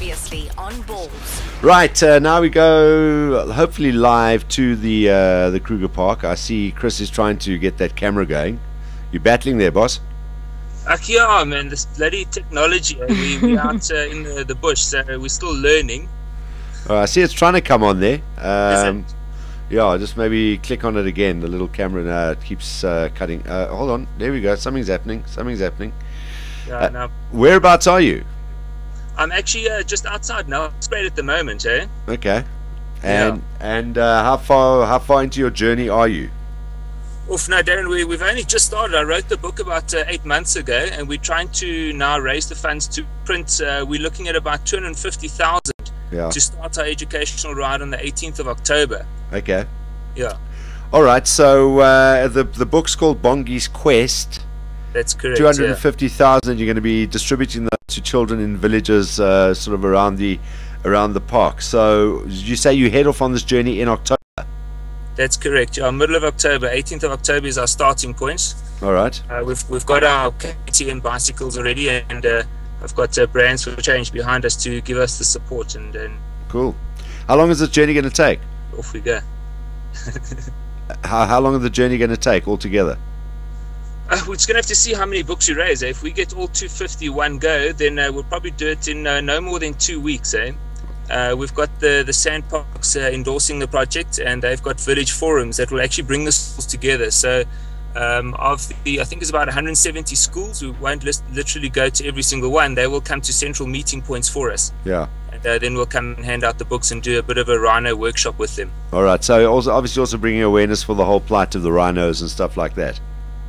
Previously on Balls. Right, now we go hopefully live to the Kruger Park. I see Chris is trying to get that camera going. You battling there, boss? Yeah, man, this bloody technology. We out in the bush, so we're still learning. I see it's trying to come on there. Is it? Yeah, just maybe click on it again. The little camera now it keeps cutting. Hold on, there we go. Something's happening. Yeah, now Whereabouts are you? I'm actually just outside now. It's great at the moment, eh? Okay. And how far into your journey are you? Oof, no, Darren, we've only just started. I wrote the book about 8 months ago, and we're trying to now raise the funds to print. We're looking at about 250,000 to start our educational ride on the 18th of October. Okay. Yeah. All right. So the book's called Bongi's Quest. That's correct. 250,000. You're going to be distributing that to children in villages, sort of around the park. So did you say you head off on this journey in October? That's correct. Yeah, middle of October, 18th of October is our starting point. All right. We've got our KTM bicycles already, and I've got Brands for Change behind us to give us the support. And cool. How long is this journey going to take? Off we go. How long is the journey going to take altogether? We're just going to have to see how many books we raise. If we get all 250 one go, then we'll probably do it in no more than 2 weeks. We've got the sandparks endorsing the project, and they've got village forums that will actually bring the schools together. So I think it's about 170 schools. We won't literally go to every single one. They will come to central meeting points for us. Yeah. And then we'll come and hand out the books and do a bit of a rhino workshop with them. All right. So obviously bringing awareness for the whole plight of the rhinos and stuff like that.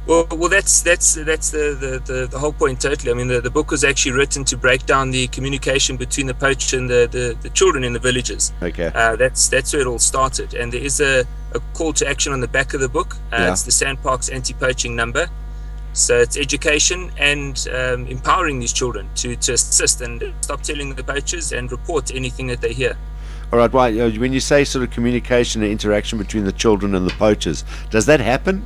Well, that's the whole point totally. I mean, the book was actually written to break down the communication between the poacher and the children in the villages. Okay. That's where it all started. And there is a call to action on the back of the book. It's the Sandparks anti-poaching number. So it's education and empowering these children to assist and stop telling the poachers and report anything that they hear. All right. Well, when you say sort of communication and interaction between the children and the poachers, does that happen?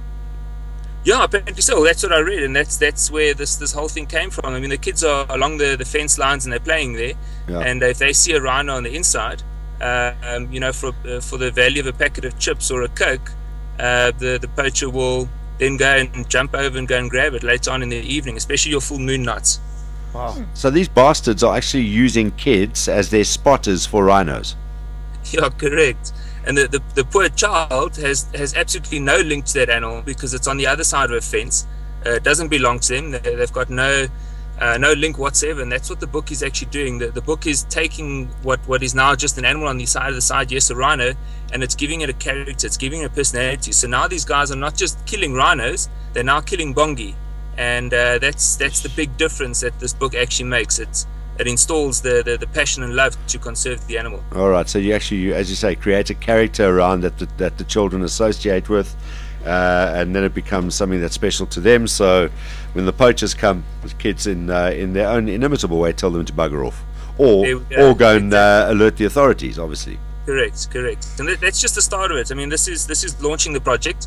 Yeah, apparently so. That's what I read, and that's where this whole thing came from. I mean, the kids are along the fence lines and they're playing there, and if they see a rhino on the inside, for the value of a packet of chips or a Coke, the poacher will then go and jump over and go and grab it later on in the evening, especially your full moon nights. Wow! So these bastards are actually using kids as their spotters for rhinos. Yeah, correct. And the poor child has absolutely no link to that animal because it's on the other side of a fence. It doesn't belong to them. They've got no link whatsoever, and that's what the book is actually doing. The book is taking what is now just an animal on the side, yes, a rhino, and it's giving it a character, it's giving it a personality. So now these guys are not just killing rhinos, they're now killing bongi. And that's the big difference that this book actually makes. It installs the passion and love to conserve the animal. All right, so you actually, as you say, create a character around that the children associate with, and then it becomes something that's special to them. So when the poachers come, the kids in their own inimitable way tell them to bugger off, or go and alert the authorities, obviously. Correct. And that's just the start of it. I mean, this is launching the project.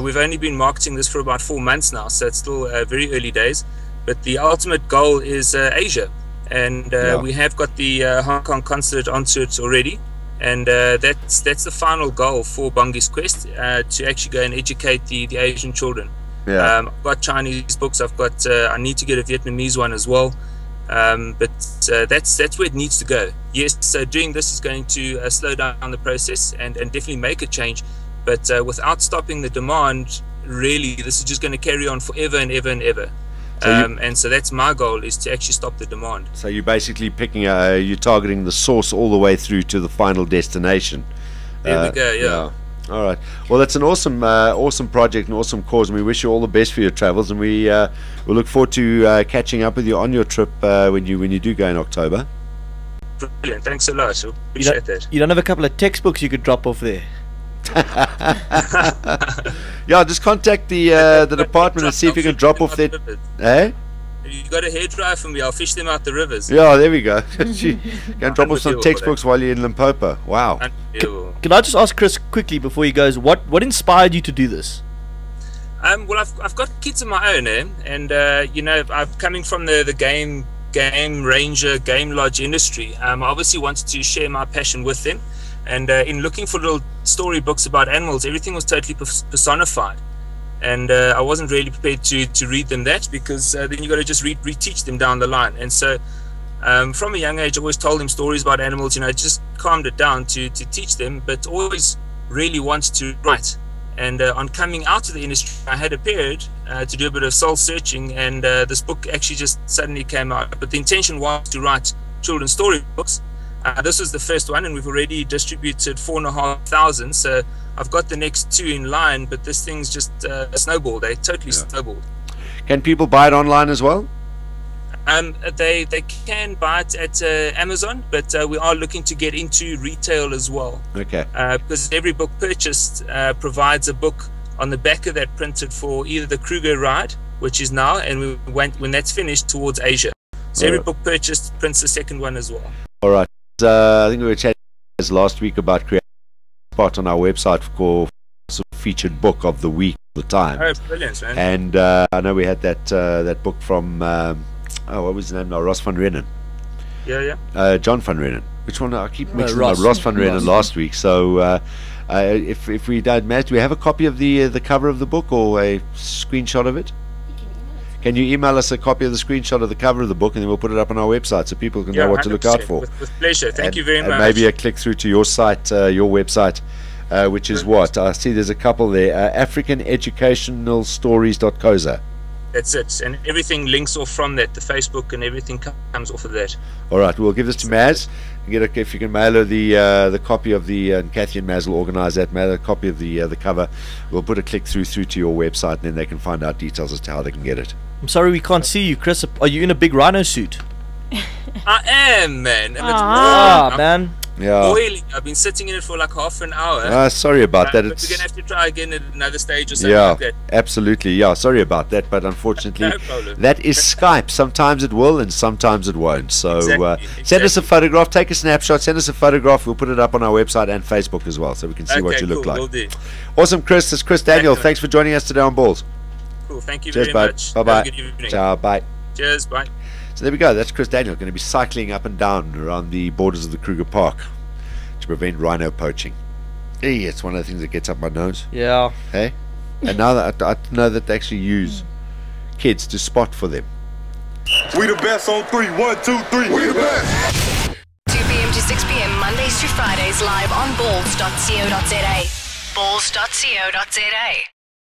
We've only been marketing this for about 4 months now, so it's still very early days. But the ultimate goal is Asia. And we have got the Hong Kong consulate onto it already, and that's the final goal for Bongi's Quest, to actually go and educate the Asian children. I've got Chinese books. I need to get a Vietnamese one as well, but that's where it needs to go. Yes, so doing this is going to slow down the process and definitely make a change, but without stopping the demand, really this is just going to carry on forever and ever and ever. And so that's my goal, is to actually stop the demand. So you're basically you're targeting the source all the way through to the final destination. There we go, yeah. All right. Well, that's an awesome project, an awesome cause, and we wish you all the best for your travels. And we look forward to catching up with you on your trip when you do go in October. Brilliant. Thanks a lot. Appreciate that. You don't have a couple of textbooks you could drop off there? Yeah, just contact the department and see if you can drop off that. You got a hairdryer for me? I'll fish them out the rivers. Yeah, there we go. You can drop off some textbooks while you're in Limpopo. Wow. Can I just ask Chris quickly before he goes, what inspired you to do this? Well, I've got kids of my own, and I'm coming from the game game ranger, game lodge industry, I obviously wanted to share my passion with them. And in looking for little storybooks about animals, everything was totally personified. And I wasn't really prepared to read them that, because then you got to just reteach them down the line. And so from a young age, I always told them stories about animals, just calmed it down to teach them, but always really wanted to write. And on coming out of the industry, I had a period to do a bit of soul searching, and this book actually just suddenly came out. But the intention was to write children's storybooks. This was the first one, and we've already distributed 4,500. So I've got the next 2 in line, but this thing's just snowballed. They totally snowballed. Can people buy it online as well? They can buy it at Amazon, but we are looking to get into retail as well. Okay. Because every book purchased provides a book on the back of that printed for either the Kruger ride, which is now, and we went, when that's finished, towards Asia. So every book purchased prints the second one as well. All right. I think we were chatting last week about creating a spot on our website for featured book of the week all the time. Oh, brilliant, man. And I know we had that book from what was his name now? Ross van Reenen. Yeah. John van Reenen. Which one? I keep mixing up Ross van Reenen last week. So if we don't match, do we have a copy of the cover of the book or a screenshot of it? Can you email us a copy of the screenshot of the cover of the book, and then we'll put it up on our website so people can know what to look out for. With pleasure. Thank you very much. And maybe a click through to your site, your website, which is what? I see there's a couple there. AfricanEducationalStories.co.za. That's it. And everything links off from that. The Facebook and everything comes off of that. All right. We'll give this to Maz. If you can mail her the copy of the, and Kathy and Maz will organise that, mail a copy of the cover. We'll put a click through to your website, and then they can find out details as to how they can get it. I'm sorry we can't see you, Chris. Are you in a big rhino suit? I am, man. Man. Yeah. Boiling. I've been sitting in it for like half an hour. Sorry about that. But we're going to have to try again at another stage or something like that. Absolutely. Yeah, sorry about that. But unfortunately, No problem. that is Skype. Sometimes it will and sometimes it won't. So Exactly. send us a photograph, take a snapshot, send us a photograph. We'll put it up on our website and Facebook as well so we can see what you look like. Will do. Awesome, Chris. It's Chris Daniel. Thanks for joining us today on Balls. Cool. Thank you Cheers, very bud. much. Bye-bye. Have a good evening. Ciao. Bye. Cheers. Bye. So there we go. That's Chris Daniel going to be cycling up and down around the borders of the Kruger Park to prevent rhino poaching. Hey, it's one of the things that gets up my nose. Yeah. Hey? And now that I know that they actually use kids to spot for them. We the best on 3. 1, 2, 3. We the best. 2 p.m. to 6 p.m. Mondays to Fridays live on balls.co.za. Balls.co.za.